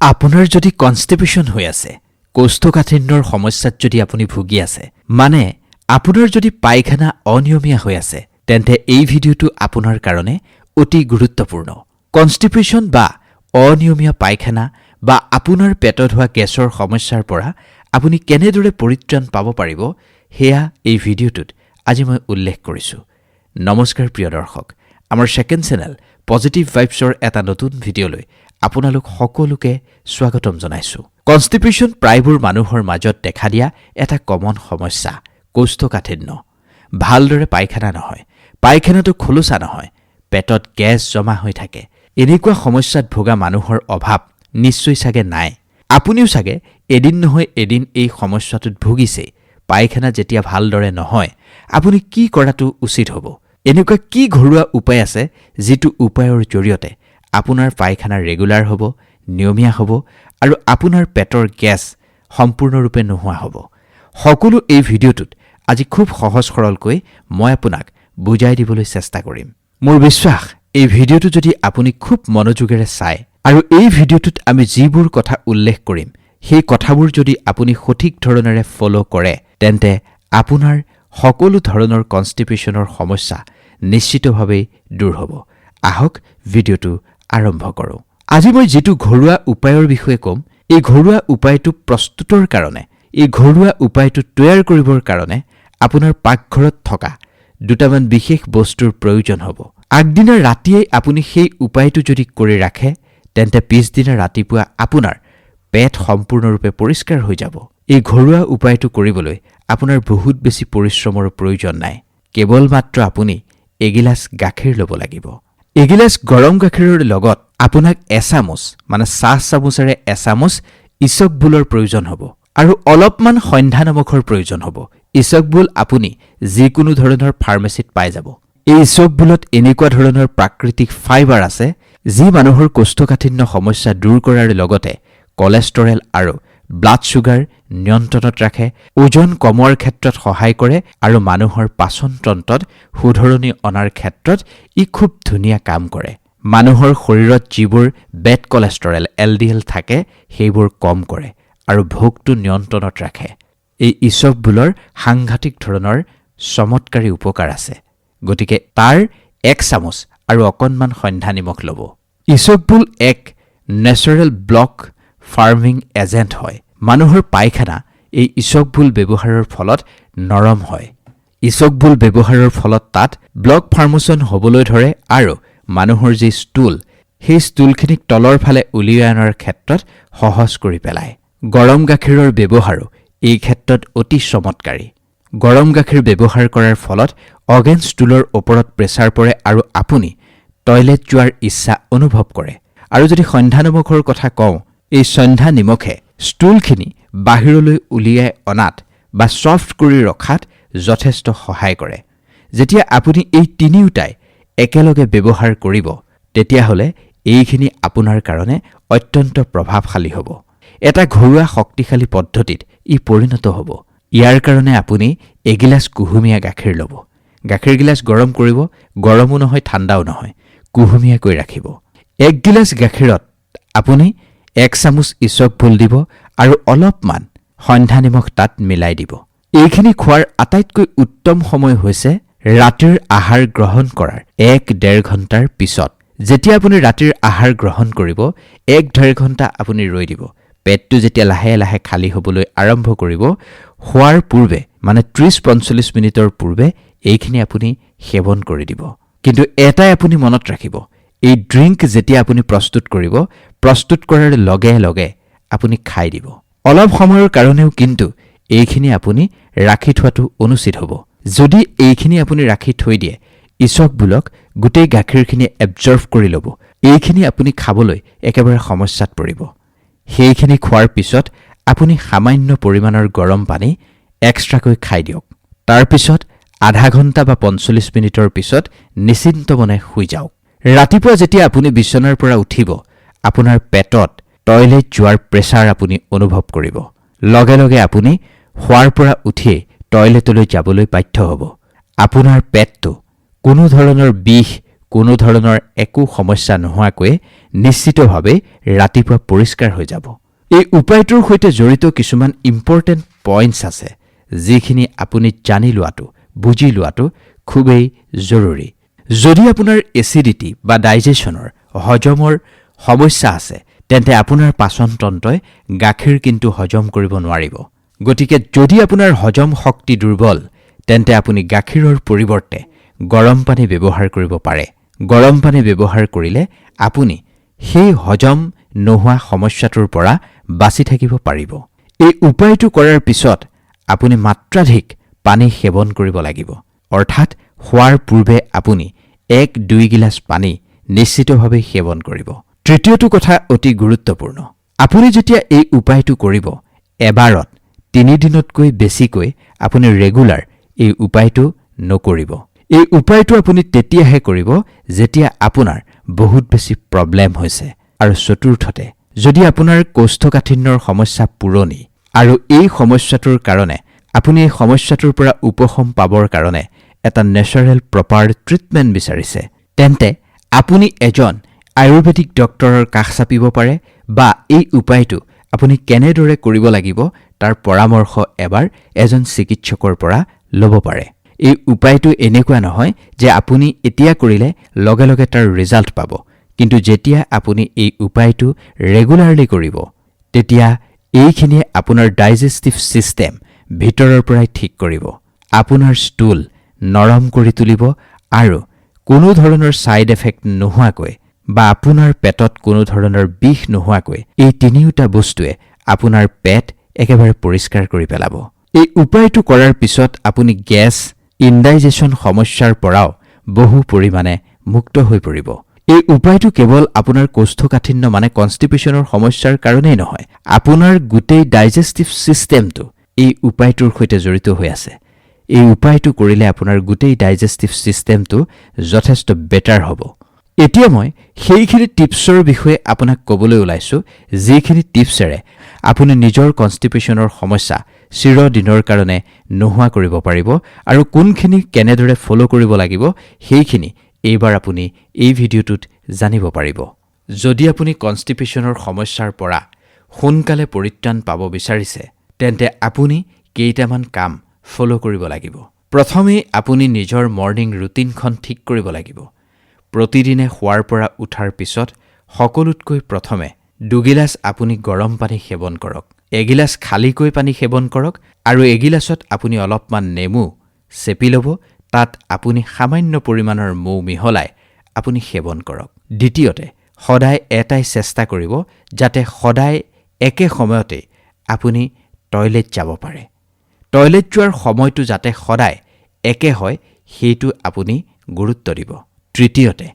আপোনাৰ যদি কনষ্টিপেশ্যন হৈ আছে, কোষ্ঠকাঠিন্যৰ সমস্যাত যদি আপুনি ভুগি আছে, মানে আপোনাৰ যদি পায়খানা অনিয়মীয়া হৈ আছে, তেন্তে এই ভিডিঅ'টো আপোনাৰ কাৰণে অতি গুৰুত্বপূৰ্ণ। কনষ্টিপেশ্যন বা অনিয়মীয়া পায়খানা বা আপোনাৰ পেটত হোৱা গেছৰ সমস্যাৰ পৰা আপুনি কেনেদৰে পৰিত্ৰাণ পাব পাৰিব, সেয়া এই ভিডিঅ'টোত আজি মই উল্লেখ কৰিছোঁ। নমস্কাৰ প্ৰিয় দৰ্শক, আমাৰ ছেকেণ্ড চেনেল পজিটিভ ভাইবছৰ এটা নতুন ভিডিঅ'লৈ আপোনালোক সকলোকে স্বাগতম জনাইছোঁ। কনষ্টিপেশ্যন প্ৰায়বোৰ মানুহৰ মাজত দেখা দিয়া এটা কমন সমস্যা, কোষ্ঠকাঠিন্য। ভালদৰে পায়খানা নহয়, পায়খানাটো খোলোচা নহয়, পেটত গেছ জমা হৈ থাকে। এনেকুৱা সমস্যাত ভোগা মানুহৰ অভাৱ নিশ্চয় চাগে নাই। আপুনিও চাগে এদিন নহয় এদিন এই সমস্যাটোত ভুগিছেই। পায়খানা যেতিয়া ভালদৰে নহয়, আপুনি কি কৰাটো উচিত হ'ব? এনেকুৱা কি ঘৰুৱা উপায় আছে যিটো উপায়ৰ জৰিয়তে আপোনাৰ পায়খানা ৰেগুলাৰ হ'ব, নিয়মীয়া হ'ব আৰু আপোনাৰ পেটৰ গেছ সম্পূৰ্ণৰূপে নোহোৱা হ'ব? সকলো এই ভিডিঅ'টোত আজি খুব সহজ সৰলকৈ মই আপোনাক বুজাই দিবলৈ চেষ্টা কৰিম। মোৰ বিশ্বাস এই ভিডিঅ'টো যদি আপুনি খুব মনোযোগেৰে চায় আৰু এই ভিডিঅ'টোত আমি যিবোৰ কথা উল্লেখ কৰিম, সেই কথাবোৰ যদি আপুনি সঠিক ধৰণেৰে ফ'ল' কৰে, তেন্তে আপোনাৰ সকলো ধৰণৰ কনষ্টিপেশ্যনৰ সমস্যা নিশ্চিতভাৱেই দূৰ হ'ব। আহক ভিডিঅ'টো আৰম্ভ কৰোঁ। আজি মই যিটো ঘৰুৱা উপায়ৰ বিষয়ে ক'ম, এই ঘৰুৱা উপায়টো প্ৰস্তুতৰ কাৰণে, এই ঘৰুৱা উপায়টো তৈয়াৰ কৰিবৰ কাৰণে আপোনাৰ পাকঘৰত থকা দুটামান বিশেষ বস্তুৰ প্ৰয়োজন হ'ব। আগদিনা ৰাতিয়েই আপুনি সেই উপায়টো যদি কৰি ৰাখে, তেন্তে পিছদিনা ৰাতিপুৱা আপোনাৰ পেট সম্পূৰ্ণৰূপে পৰিষ্কাৰ হৈ যাব। এই ঘৰুৱা উপায়টো কৰিবলৈ আপোনাৰ বহুত বেছি পৰিশ্ৰমৰ প্ৰয়োজন নাই। কেৱল মাত্ৰ আপুনি এগিলাচ গাখীৰ ল'ব লাগিব। এগিলাচ গৰম গাখীৰৰ লগত আপোনাক এচামুচ মানে চাহ চামুচেৰে এচামুচ ইচবগুলৰ প্ৰয়োজন হ'ব আৰু অলপমান সন্ধ্যা নিমখৰ প্ৰয়োজন হ'ব। ইচবগুল আপুনি যিকোনো ধৰণৰ ফাৰ্মেচিত পাই যাব। এই ইচবগুলত এনেকুৱা ধৰণৰ প্ৰাকৃতিক ফাইবাৰ আছে যি মানুহৰ কোষ্ঠকাঠিন্য সমস্যা দূৰ কৰাৰ লগতে কলেষ্টৰেল আৰু ব্লাড ছুগাৰ নিয়ন্ত্ৰণত ৰাখে, ওজন কমোৱাৰ ক্ষেত্ৰত সহায় কৰে আৰু মানুহৰ পাচন তন্ত্ৰত শুধৰণি অনাৰ ক্ষেত্ৰত ই খুব ধুনীয়া কাম কৰে। মানুহৰ শৰীৰত যিবোৰ বেড কলেষ্টৰেল LDL থাকে, সেইবোৰ কম কৰে আৰু ভোকটো নিয়ন্ত্ৰণত ৰাখে। এই ইচবগুলৰ সাংঘাতিক ধৰণৰ চমৎকাৰী উপকাৰ আছে। গতিকে তাৰ এক চামুচ আৰু অকণমান সন্ধ্যা নিমখ ল'ব। ইচবগুল এক নেচাৰেল ব্লক ফাৰ্মিং এজেণ্ট হয়। মানুহৰ পায়খানা এই ইচবগুল ব্যৱহাৰৰ ফলত নৰম হয়। ইচবগুল ব্যৱহাৰৰ ফলত তাত ব্লক ফাৰ্মেশ্যন হ'বলৈ ধৰে আৰু মানুহৰ যি ষ্টুল, সেই ষ্টুলখিনিক তলৰ ফালে উলিয়াই অনাৰ ক্ষেত্ৰত সহজ কৰি পেলায়। গৰম গাখীৰৰ ব্যৱহাৰো এই ক্ষেত্ৰত অতি চমৎকাৰী। গৰম গাখীৰ ব্যৱহাৰ কৰাৰ ফলত অগেন ষ্টুলৰ ওপৰত প্ৰেছাৰ পৰে আৰু আপুনি টয়লেট যোৱাৰ ইচ্ছা অনুভৱ কৰে। আৰু যদি সন্ধ্যা নিমখৰ কথা কওঁ, এই সন্ধ্যা নিমখে ষ্টুলখিনি বাহিৰলৈ উলিয়াই অনাত বা ছফ্ট কৰি ৰখাত যথেষ্ট সহায় কৰে। যেতিয়া আপুনি এই তিনিওটাই একেলগে ব্যৱহাৰ কৰিব, তেতিয়াহ'লে এইখিনি আপোনাৰ কাৰণে অত্যন্ত প্ৰভাৱশালী হ'ব। এটা ঘৰুৱা শক্তিশালী পদ্ধতিত ই পৰিণত হ'ব। ইয়াৰ কাৰণে আপুনি এগিলাচ কুহুমীয়া গাখীৰ ল'ব। গাখীৰ গিলাচ গৰম কৰিব, গৰমো নহয় ঠাণ্ডাও নহয়, কুহুমীয়াকৈ ৰাখিব। এক গিলাচ গাখীৰত আপুনি এক চামুচ ইচবগুল দিব আৰু অলপমান সন্ধ্যা নিমখ তাত মিলাই দিব। এইখিনি খোৱাৰ আটাইতকৈ উত্তম সময় হৈছে ৰাতিৰ আহাৰ গ্ৰহণ কৰাৰ 1-1.5 ঘণ্টাৰ পিছত। যেতিয়া আপুনি ৰাতিৰ আহাৰ গ্ৰহণ কৰিব, 1-1.5 ঘণ্টা আপুনি ৰৈ দিব। পেটটো যেতিয়া লাহে লাহে খালী হ'বলৈ আৰম্ভ কৰিব, খোৱাৰ পূৰ্বে মানে 30-45 মিনিটৰ পূৰ্বে এইখিনি আপুনি সেৱন কৰি দিব। কিন্তু এটাই আপুনি মনত ৰাখিব, এই ড্ৰিংক যেতিয়া আপুনি প্ৰস্তুত কৰিব, প্ৰস্তুত কৰাৰ লগে লগে আপুনি খাই দিব। অলপ সময়ৰ কাৰণেও কিন্তু এইখিনি আপুনি ৰাখি থোৱাটো অনুচিত হ'ব। যদি এইখিনি আপুনি ৰাখি থৈ দিয়ে, ইচবগুলক গোটেই গাখীৰখিনি এবজৰ্ভ কৰি ল'ব। এইখিনি আপুনি খাবলৈ একেবাৰে সমস্যাত পৰিব। সেইখিনি খোৱাৰ পিছত আপুনি সামান্য পৰিমাণৰ গৰম পানী এক্সট্ৰাকৈ খাই দিয়ক। তাৰপিছত আধা ঘণ্টা বা 45 মিনিটৰ পিছত নিশ্চিন্ত মনে শুই যাওক। ৰাতিপুৱা যেতিয়া আপুনি বিচনাৰ পৰা উঠিব, আপোনাৰ পেটত টয়লেট যোৱাৰ প্ৰেছাৰ আপুনি অনুভৱ কৰিব। লগে লগে আপুনি শোৱাৰ পৰা উঠিয়েই টয়লেটলৈ যাবলৈ বাধ্য হ'ব। আপোনাৰ পেটটো কোনো ধৰণৰ বিষ, কোনো ধৰণৰ একো সমস্যা নোহোৱাকৈ নিশ্চিতভাৱে ৰাতিপুৱা পৰিষ্কাৰ হৈ যাব। এই উপায়টোৰ সৈতে জড়িত কিছুমান ইম্পৰ্টেণ্ট পইণ্টছ আছে, যিখিনি আপুনি জানি লোৱাটো, বুজি লোৱাটো খুবেই জৰুৰী। যদি আপোনাৰ এচিডিটি বা ডাইজেশ্যনৰ হজমৰ সমস্যা আছে, তেন্তে আপোনাৰ পাচন তন্ত্ৰই গাখীৰ কিন্তু হজম কৰিব নোৱাৰিব। গতিকে যদি আপোনাৰ হজম শক্তি দুৰ্বল, তেন্তে আপুনি গাখীৰৰ পৰিৱৰ্তে গৰম পানী ব্যৱহাৰ কৰিব পাৰে। গৰম পানী ব্যৱহাৰ কৰিলে আপুনি সেই হজম নোহোৱা সমস্যাটোৰ পৰা বাচি থাকিব পাৰিব। এই উপায়টো কৰাৰ পিছত আপুনি মাত্ৰাধিক পানী সেৱন কৰিব লাগিব, অৰ্থাৎ খোৱাৰ পূৰ্বে আপুনি 1-2 গিলাচ পানী নিশ্চিতভাৱে সেৱন কৰিব। তৃতীয়টো কথা অতি গুৰুত্বপূৰ্ণ। আপুনি যেতিয়া এই উপায়টো কৰিব, এবাৰত 3 দিনতকৈ বেছিকৈ আপুনি ৰেগুলাৰ এই উপায়টো নকৰিব। এই উপায়টো আপুনি তেতিয়াহে কৰিব যেতিয়া আপোনাৰ বহুত বেছি প্ৰব্লেম হৈছে। আৰু চতুৰ্থতে, যদি আপোনাৰ কোষ্ঠকাঠিন্যৰ সমস্যা পুৰণি আৰু এই সমস্যাটোৰ কাৰণে আপুনি এই সমস্যাটোৰ পৰা উপশম পাবৰ কাৰণে এটা নেচাৰেল প্ৰপাৰ ট্ৰিটমেণ্ট বিচাৰিছে, তেন্তে আপুনি এজন আয়ুৰ্বেদিক ডক্টৰৰ কাষ চাপিব পাৰে বা এই উপায়টো আপুনি কেনেদৰে কৰিব লাগিব তাৰ পৰামৰ্শ এবাৰ এজন চিকিৎসকৰ পৰা ল'ব পাৰে। এই উপায়টো এনেকুৱা নহয় যে আপুনি এতিয়া কৰিলে লগে লগে তাৰ ৰিজাল্ট পাব, কিন্তু যেতিয়া আপুনি এই উপায়টো ৰেগুলাৰলি কৰিব, তেতিয়া এইখিনিয়ে আপোনাৰ ডাইজেষ্টিভ ছিষ্টেম ভিতৰৰ পৰাই ঠিক কৰিব, আপোনাৰ ষ্টুল নৰম কৰি তুলিব আৰু কোনো ধৰণৰ ছাইড এফেক্ট নোহোৱাকৈ বা আপোনাৰ পেটত কোনো ধৰণৰ বিষ নোহোৱাকৈ এই তিনিওটা বস্তুৱে আপোনাৰ পেট একেবাৰে পৰিষ্কাৰ কৰি পেলাব। এই উপায়টো কৰাৰ পিছত আপুনি গেছ, ইনডাইজেশ্যন সমস্যাৰ পৰাও বহু পৰিমাণে মুক্ত হৈ পৰিব। এই উপায়টো কেৱল আপোনাৰ কোষ্ঠকাঠিন্য মানে কনষ্টিপেশ্যনৰ সমস্যাৰ কাৰণেই নহয়, আপোনাৰ গোটেই ডাইজেষ্টিভ ছিষ্টেমটো এই উপায়টোৰ সৈতে জড়িত হৈ আছে। এই উপায়টো কৰিলে আপোনাৰ গোটেই ডাইজেষ্টিভ ছিষ্টেমটো যথেষ্ট বেটাৰ হ'ব। এতিয়া মই সেইখিনি টিপছৰ বিষয়ে আপোনাক ক'বলৈ ওলাইছোঁ, যিখিনি টিপছেৰে আপুনি নিজৰ কনষ্টিপেশ্যনৰ সমস্যা চিৰদিনৰ কাৰণে নোহোৱা কৰিব পাৰিব আৰু কোনখিনি কেনেদৰে ফ'ল' কৰিব লাগিব সেইখিনি এইবাৰ আপুনি এই ভিডিঅ'টোত জানিব পাৰিব। যদি আপুনি কনষ্টিপেশ্যনৰ সমস্যাৰ পৰা সোনকালে পৰিত্ৰাণ পাব বিচাৰিছে, তেন্তে আপুনি কেইটামান কাম ফ'ল' কৰিব লাগিব। প্ৰথমেই আপুনি নিজৰ মৰ্ণিং ৰুটিনখন ঠিক কৰিব লাগিব। প্ৰতিদিনে শোৱাৰ পৰা উঠাৰ পিছত সকলোতকৈ প্ৰথমে 2 গিলাচ আপুনি গৰম পানী সেৱন কৰক। 1 গিলাচ খালীকৈ পানী সেৱন কৰক আৰু 1 গিলাচত আপুনি অলপমান নেমু চেপি ল'ব, তাত আপুনি সামান্য পৰিমাণৰ মৌ মিহলাই আপুনি সেৱন কৰক। দ্বিতীয়তে, সদায় এটাই চেষ্টা কৰিব যাতে সদায় একে সময়তে আপুনি টয়লেট যাব পাৰে। টয়লেট যোৱাৰ সময়টো যাতে সদায় একে হয় সেইটো আপুনি গুৰুত্ব দিব। তৃতীয়তে,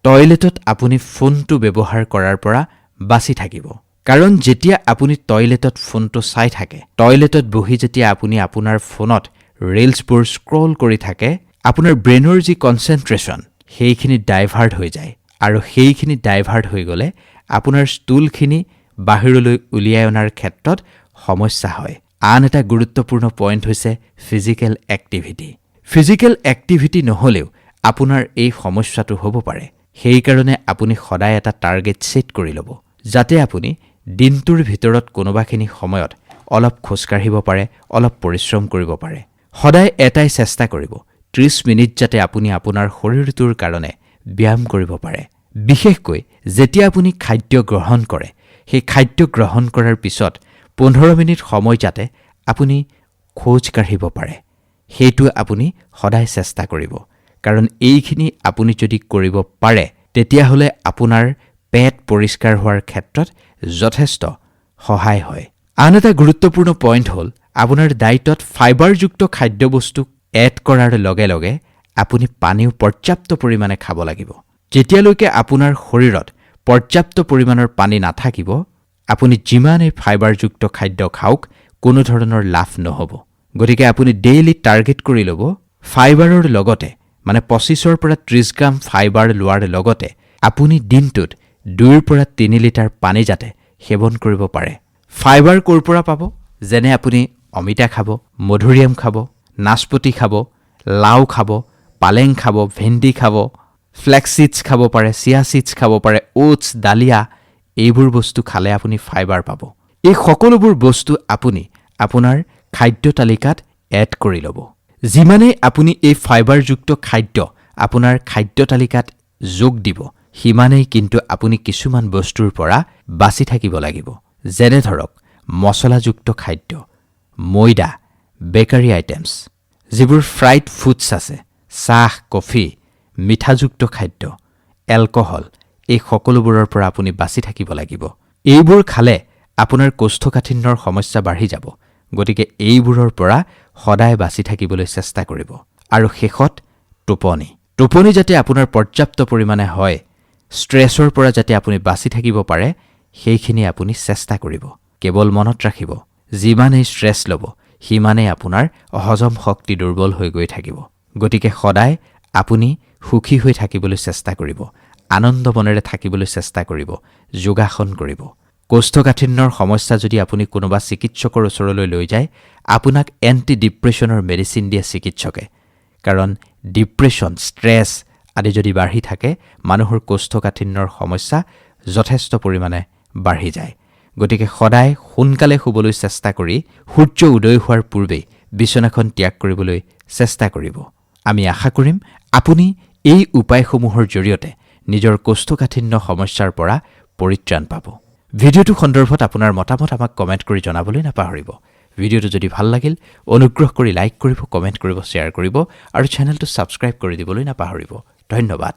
টয়লেটত আপুনি ফোনটো ব্যৱহাৰ কৰাৰ পৰা বাচি থাকিব। কাৰণ যেতিয়া আপুনি টয়লেটত ফোনটো চাই থাকে, টয়লেটত বহি যেতিয়া আপুনি আপোনাৰ ফোনত ৰিলছবোৰ স্ক্ৰল কৰি থাকে, আপোনাৰ ব্ৰেইনৰ যি কনচেণ্ট্ৰেশ্যন সেইখিনি ডাইভাৰ্ট হৈ যায় আৰু সেইখিনি ডাইভাৰ্ট হৈ গ'লে আপোনাৰ ষ্টুলখিনি বাহিৰলৈ উলিয়াই অনাৰ ক্ষেত্ৰত সমস্যা হয়। আন এটা গুৰুত্বপূৰ্ণ পইণ্ট হৈছে ফিজিকেল এক্টিভিটি। ফিজিকেল এক্টিভিটি নহ'লেও আপোনাৰ এই সমস্যাটো হ'ব পাৰে। সেইকাৰণে আপুনি সদায় এটা টাৰ্গেট ছেট কৰি ল'ব, যাতে আপুনি দিনটোৰ ভিতৰত কোনোবাখিনি সময়ত অলপ খোজকাঢ়িব পাৰে, অলপ পৰিশ্ৰম কৰিব পাৰে। সদায় এটাই চেষ্টা কৰিব, 30 মিনিট যাতে আপুনি আপোনাৰ শৰীৰটোৰ কাৰণে ব্যায়াম কৰিব পাৰে। বিশেষকৈ যেতিয়া আপুনি খাদ্য গ্ৰহণ কৰে, সেই খাদ্য গ্ৰহণ কৰাৰ পিছত 15 মিনিট সময় যাতে আপুনি খোজ কাঢ়িব পাৰে, সেইটো আপুনি সদায় চেষ্টা কৰিব। কাৰণ এইখিনি আপুনি যদি কৰিব পাৰে, তেতিয়াহ'লে আপোনাৰ পেট পৰিষ্কাৰ হোৱাৰ ক্ষেত্ৰত যথেষ্ট সহায় হয়। আন এটা গুৰুত্বপূৰ্ণ পইণ্ট হ'ল আপোনাৰ ডায়েটত ফাইবাৰযুক্ত খাদ্যবস্তু এড কৰাৰ লগে লগে আপুনি পানীও পৰ্যাপ্ত পৰিমাণে খাব লাগিব। যেতিয়ালৈকে আপোনাৰ শৰীৰত পৰ্যাপ্ত পৰিমাণৰ পানী নাথাকিব, আপুনি যিমানেই ফাইবাৰযুক্ত খাদ্য খাওক, কোনো ধৰণৰ লাভ নহ'ব। গতিকে আপুনি ডেইলি টাৰ্গেট কৰি ল'ব, ফাইবাৰৰ লগতে মানে 25 পৰা 30 গ্ৰাম ফাইবাৰ লোৱাৰ লগতে আপুনি দিনটোত 2 পৰা 3 লিটাৰ পানী যাতে সেৱন কৰিব পাৰে। ফাইবাৰ ক'ৰ পৰা পাব? যেনে আপুনি অমিতা খাব, মধুৰিআম খাব, নাচপতি খাব, লাও খাব, পালেং খাব, ভেন্দি খাব, ফ্লেক্স সিডছ খাব পাৰে, চিয়া সিডছ খাব পাৰে, ওটছ, ডালিয়া, এইবোৰ বস্তু খালে আপুনি ফাইবাৰ পাব। এই সকলোবোৰ বস্তু আপুনি আপোনাৰ খাদ্য তালিকাত এড কৰি ল'ব। যিমানেই আপুনি এই ফাইবাৰযুক্ত খাদ্য আপোনাৰ খাদ্য তালিকাত যোগ দিব, সিমানেই কিন্তু আপুনি কিছুমান বস্তুৰ পৰা বাচি থাকিব লাগিব। যেনে ধৰক মছলাযুক্ত খাদ্য, ময়দা, বেকাৰী আইটেমছ, যিবোৰ ফ্ৰাইড ফুডছ আছে, চাহ, কফি, মিঠাযুক্ত খাদ্য, এলকহল, এই সকলোবোৰৰ পৰা আপুনি বাচি থাকিব লাগিব। এইবোৰ খালে আপোনাৰ কোষ্ঠকাঠিন্যৰ সমস্যা বাঢ়ি যাব। গতিকে এইবোৰৰ পৰা সদায় বাচি থাকিবলৈ চেষ্টা কৰিব। আৰু শেষত টোপনি যাতে আপোনাৰ পৰ্যাপ্ত পৰিমাণে হয়, ষ্ট্ৰেছৰ পৰা যাতে আপুনি বাচি থাকিব পাৰে, সেইখিনি আপুনি চেষ্টা কৰিব। কেৱল মনত ৰাখিব, যিমানেই ষ্ট্ৰেছ ল'ব, সিমানেই আপোনাৰ হজম শক্তি দুৰ্বল হৈ গৈ থাকিব। গতিকে সদায় আপুনি সুখী হৈ থাকিবলৈ চেষ্টা কৰিব, আনন্দ মনেৰে থাকিবলৈ চেষ্টা কৰিব, যোগাসন কৰিব। কোষ্ঠকাঠিন্যৰ সমস্যা যদি আপুনি কোনোবা চিকিৎসকৰ ওচৰলৈ লৈ যায়, আপোনাক এণ্টি ডিপ্ৰেছনৰ মেডিচিন দিয়ে চিকিৎসকে। কাৰণ ডিপ্ৰেছন, ষ্ট্ৰেছ আদি যদি বাঢ়ি থাকে, মানুহৰ কোষ্ঠকাঠিন্যৰ সমস্যা যথেষ্ট পৰিমাণে বাঢ়ি যায়। গতিকে সদায় সোনকালে শুবলৈ চেষ্টা কৰি সূৰ্য উদয় হোৱাৰ পূৰ্বেই বিচনাখন ত্যাগ কৰিবলৈ চেষ্টা কৰিব। আমি আশা কৰিম আপুনি এই উপায়সমূহৰ জৰিয়তে নিজৰ কোষ্ঠকাঠিন্য সমস্যাৰ পৰা পৰিত্ৰাণ পাব। ভিডিঅ'টো সন্দৰ্ভত আপোনাৰ মতামত আমাক কমেণ্ট কৰি জনাবলৈ নাপাহৰিব। ভিডিঅ'টো যদি ভাল লাগিল, অনুগ্ৰহ কৰি লাইক কৰিব, কমেণ্ট কৰিব, শ্বেয়াৰ কৰিব আৰু চেনেলটো ছাবস্ক্ৰাইব কৰি দিবলৈ নাপাহৰিব। ধন্যবাদ।